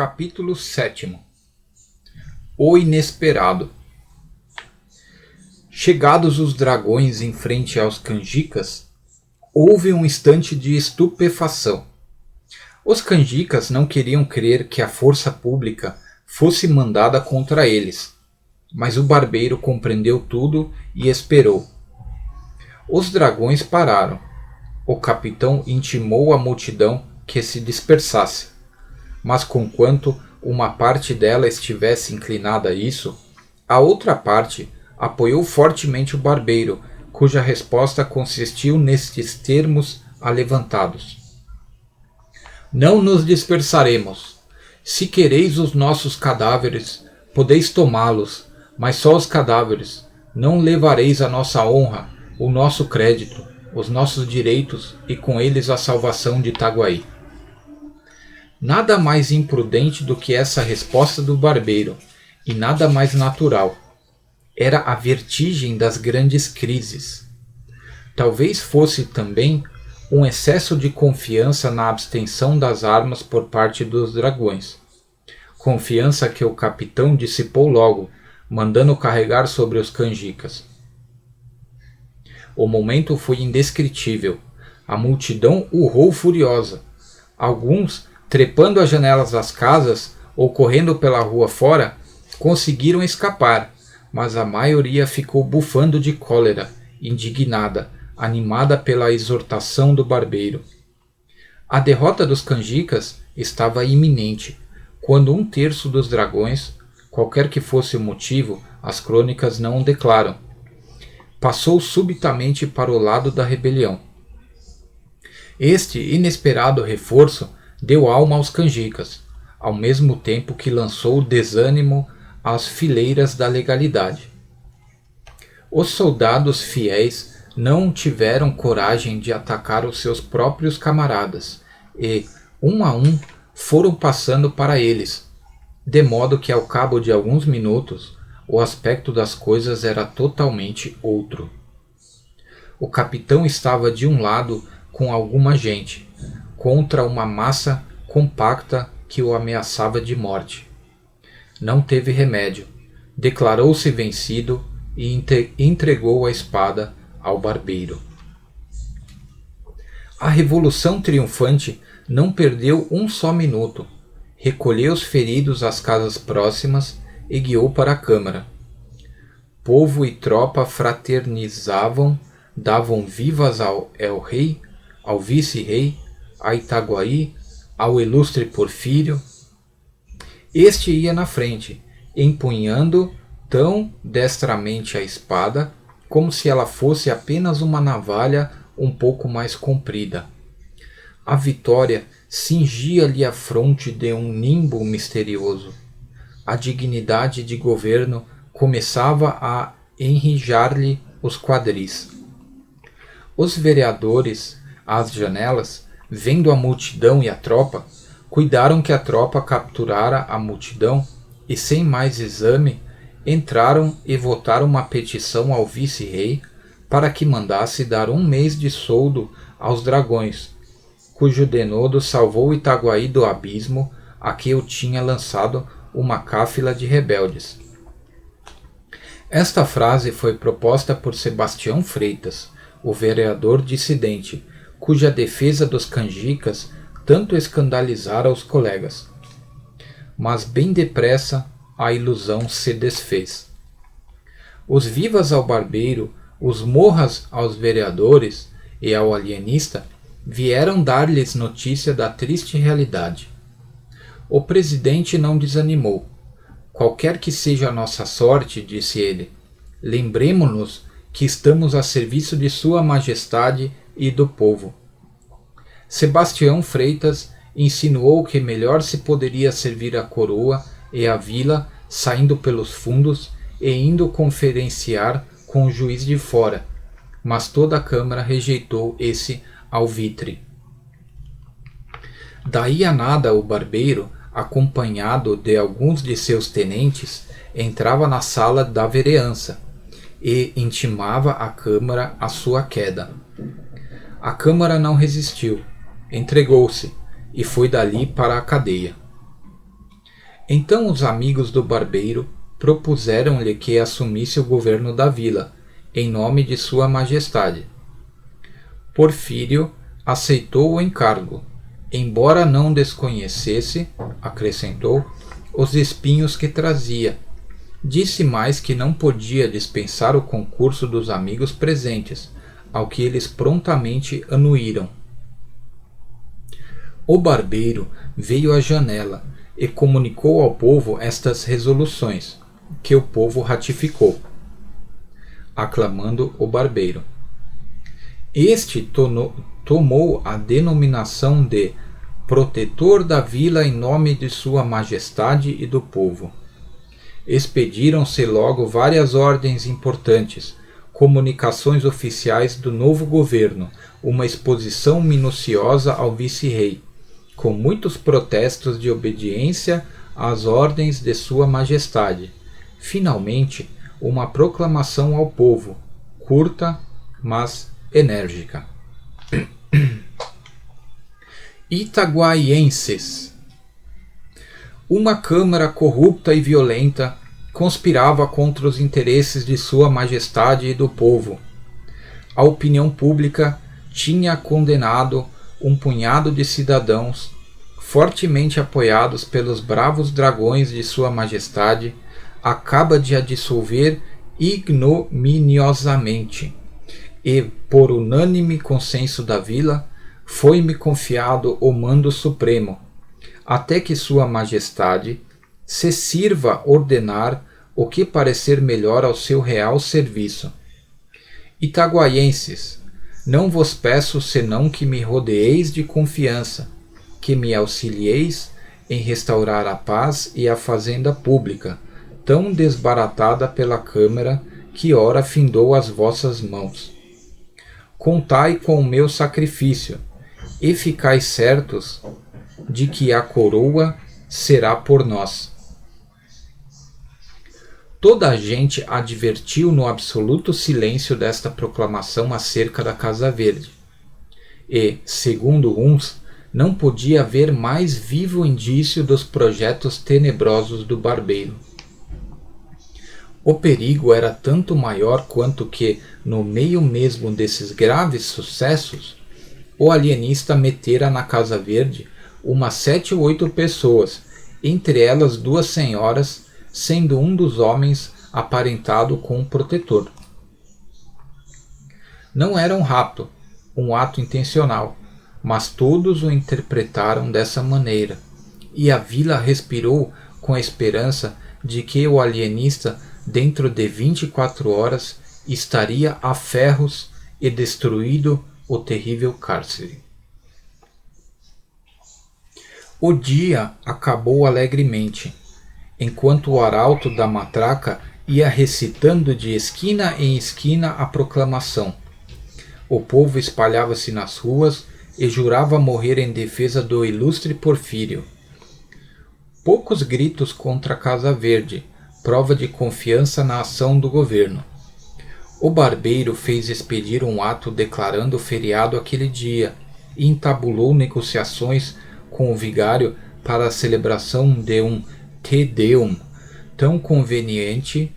Capítulo 7. O Inesperado. Chegados os dragões em frente aos canjicas, houve um instante de estupefação. Os canjicas não queriam crer que a força pública fosse mandada contra eles, mas o barbeiro compreendeu tudo e esperou. Os dragões pararam. O capitão intimou a multidão que se dispersasse, mas conquanto uma parte dela estivesse inclinada a isso, a outra parte apoiou fortemente o barbeiro, cuja resposta consistiu nestes termos alevantados: Não nos dispersaremos. Se quereis os nossos cadáveres, podeis tomá-los, mas só os cadáveres. Não levareis a nossa honra, o nosso crédito, os nossos direitos e com eles a salvação de Itaguaí. Nada mais imprudente do que essa resposta do barbeiro, e nada mais natural. Era a vertigem das grandes crises. Talvez fosse também um excesso de confiança na abstenção das armas por parte dos dragões. Confiança que o capitão dissipou logo, mandando carregar sobre os canjicas. O momento foi indescritível. A multidão urrou furiosa. Alguns, trepando as janelas das casas ou correndo pela rua fora, conseguiram escapar, mas a maioria ficou bufando de cólera, indignada, animada pela exortação do barbeiro. A derrota dos canjicas estava iminente, quando 1/3 dos dragões, qualquer que fosse o motivo, as crônicas não o declaram, passou subitamente para o lado da rebelião. Este inesperado reforço deu alma aos canjicas, ao mesmo tempo que lançou desânimo às fileiras da legalidade. Os soldados fiéis não tiveram coragem de atacar os seus próprios camaradas e, um a um, foram passando para eles, de modo que ao cabo de alguns minutos o aspecto das coisas era totalmente outro. O capitão estava de um lado com alguma gente, contra uma massa compacta que o ameaçava de morte. Não teve remédio, declarou-se vencido e entregou a espada ao barbeiro. A revolução triunfante não perdeu um só minuto. Recolheu os feridos às casas próximas e guiou para a câmara. Povo e tropa fraternizavam, davam vivas ao el-rei, ao vice-rei, a Itaguaí, ao ilustre Porfírio. Este ia na frente, empunhando tão destramente a espada, como se ela fosse apenas uma navalha um pouco mais comprida. A vitória cingia-lhe a fronte de um nimbo misterioso. A dignidade de governo começava a enrijar-lhe os quadris. Os vereadores, às janelas, vendo a multidão e a tropa, cuidaram que a tropa capturara a multidão e, sem mais exame, entraram e votaram uma petição ao vice-rei para que mandasse dar 1 mês de soldo aos dragões, cujo denodo salvou Itaguaí do abismo a que o tinha lançado uma cáfila de rebeldes. Esta frase foi proposta por Sebastião Freitas, o vereador dissidente, cuja defesa dos canjicas tanto escandalizara os colegas. Mas bem depressa a ilusão se desfez. Os vivas ao barbeiro, os morras aos vereadores e ao alienista vieram dar-lhes notícia da triste realidade. O presidente não desanimou. Qualquer que seja a nossa sorte, disse ele, lembremo-nos que estamos a serviço de Sua Majestade e do povo. Sebastião Freitas insinuou que melhor se poderia servir a coroa e a vila saindo pelos fundos e indo conferenciar com o juiz de fora, mas toda a Câmara rejeitou esse alvitre. Daí a nada o barbeiro, acompanhado de alguns de seus tenentes, entrava na sala da vereança e intimava à Câmara a sua queda. A Câmara não resistiu, entregou-se e foi dali para a cadeia. Então os amigos do barbeiro propuseram-lhe que assumisse o governo da vila, em nome de Sua Majestade. Porfírio aceitou o encargo, embora não desconhecesse, acrescentou, os espinhos que trazia. Disse mais que não podia dispensar o concurso dos amigos presentes, ao que eles prontamente anuíram. O barbeiro veio à janela e comunicou ao povo estas resoluções, que o povo ratificou, aclamando o barbeiro. Este tomou a denominação de protetor da vila em nome de Sua Majestade e do povo. Expediram-se logo várias ordens importantes, comunicações oficiais do novo governo, uma exposição minuciosa ao vice-rei, com muitos protestos de obediência às ordens de Sua Majestade. Finalmente, uma proclamação ao povo, curta, mas enérgica. Itaguaienses. Uma Câmara corrupta e violenta conspirava contra os interesses de Sua Majestade e do povo. A opinião pública tinha condenado um punhado de cidadãos, fortemente apoiados pelos bravos dragões de Sua Majestade, acaba de a dissolver ignominiosamente, e, por unânime consenso da vila, foi-me confiado o mando supremo, até que Sua Majestade se sirva ordenar o que parecer melhor ao seu real serviço. Itaguaienses, não vos peço senão que me rodeeis de confiança, que me auxilieis em restaurar a paz e a fazenda pública, tão desbaratada pela Câmara que ora findou as vossas mãos. Contai com o meu sacrifício, e ficai certos de que a coroa será por nós. Toda a gente advertiu no absoluto silêncio desta proclamação acerca da Casa Verde. E, segundo uns, não podia haver mais vivo indício dos projetos tenebrosos do barbeiro. O perigo era tanto maior quanto que, no meio mesmo desses graves sucessos, o alienista metera na Casa Verde umas 7 ou 8 pessoas, entre elas 2 senhoras, sendo um dos homens aparentado com um protetor. Não era um rapto, um ato intencional, mas todos o interpretaram dessa maneira, e a vila respirou com a esperança de que o alienista, dentro de 24 horas, estaria a ferros e destruído o terrível cárcere. O dia acabou alegremente, enquanto o arauto da matraca ia recitando de esquina em esquina a proclamação. O povo espalhava-se nas ruas e jurava morrer em defesa do ilustre Porfírio. Poucos gritos contra a Casa Verde, prova de confiança na ação do governo. O barbeiro fez expedir um ato declarando feriado aquele dia e entabulou negociações com o vigário para a celebração de um Te Deum. Tão conveniente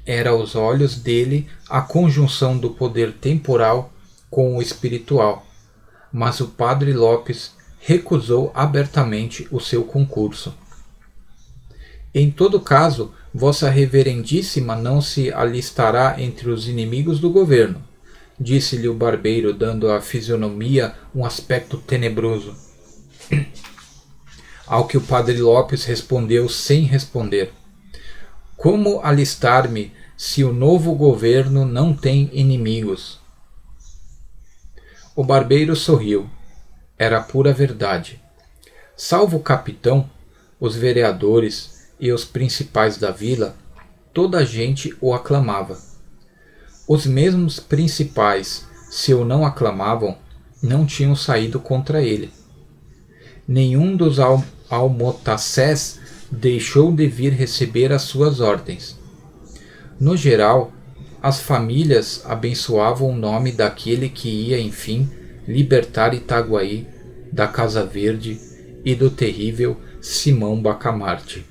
era aos olhos dele a conjunção do poder temporal com o espiritual, mas o padre Lopes recusou abertamente o seu concurso. Em todo caso, Vossa Reverendíssima não se alistará entre os inimigos do governo, disse-lhe o barbeiro, dando à fisionomia um aspecto tenebroso. Ao que o padre Lopes respondeu sem responder: como alistar-me se o novo governo não tem inimigos? O barbeiro sorriu. Era pura verdade. Salvo o capitão, os vereadores e os principais da vila, toda a gente o aclamava. Os mesmos principais, se o não aclamavam, não tinham saído contra ele. Nenhum dos almotacés deixou de vir receber as suas ordens. No geral, as famílias abençoavam o nome daquele que ia, enfim, libertar Itaguaí da Casa Verde e do terrível Simão Bacamarte.